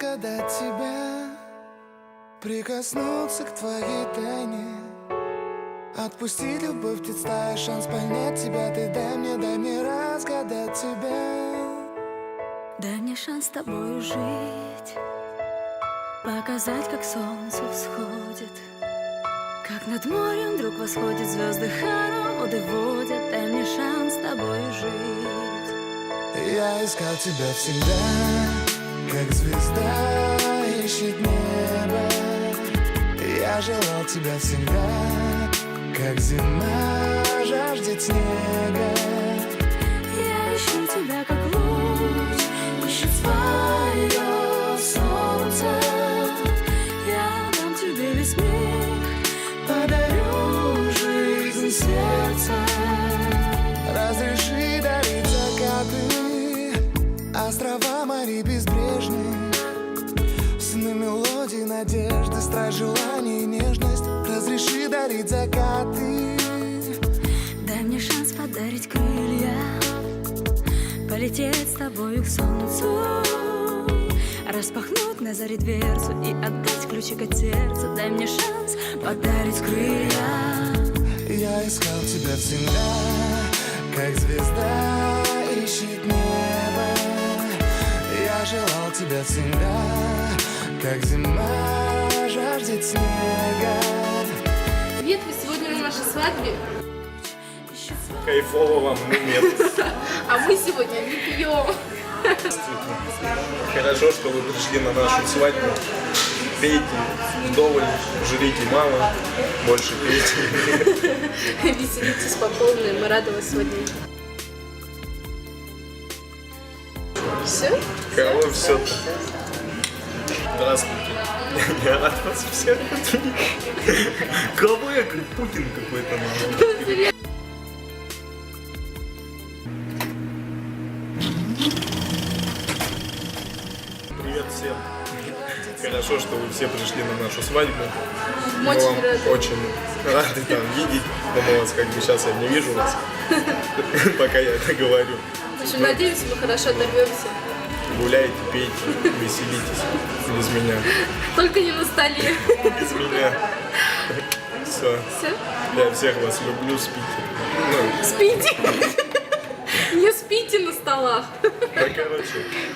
разгадать тебя, прикоснуться к твоей тайне, отпустить любовь, представь шанс понять тебя. Ты дай мне разгадать тебя. Дай мне шанс с тобой жить, показать, как солнце всходит, как над морем вдруг восходит, звезды хороводы водят. Дай мне шанс с тобой жить. Я искал тебя всегда, как звезда ищет небо. Я желал тебя всегда, как зима жаждет снега. Я ищу тебя, как луч ищет свое солнце. Я дам тебе весь мир, подарю жизнь сердца. Разреши дарить закаты, острова, моря безбрежные, сны, мелодии, надежды, страсть, желание и нежность. Разреши дарить закаты. Дай мне шанс подарить крылья, полететь с тобою к солнцу, распахнуть на заре дверцу и отдать ключик от сердца. Дай мне шанс подарить крылья. Я искал тебя всегда, как звезда ищет небо. Я желал тебя всегда, как зима жаждет снега. Привет, вы сегодня на нашей свадьбе, Кайфово вам момент. а мы сегодня не пьем. Хорошо, что вы пришли на нашу свадьбу. Пейте вдоволь, жрите мало, больше пейте. Веселитесь по полной, мы рады вас сегодня. Все? Кого все-то? Здравствуйте. Я рад вас всех видеть. Кого я, как Путин какой-то? Привет всем. Хорошо, что вы все пришли на нашу свадьбу. Мы Очень вам рады. очень рады там видеть. Но мы вас как бы сейчас я не вижу вас, пока я это говорю. В общем, надеемся, мы хорошо оторвемся. Гуляйте, пейте, веселитесь. Без меня. Только не на столе. Без меня. Все. Все? Я всех вас люблю, спите. Ну, Спите. Не спите на столах. да, короче.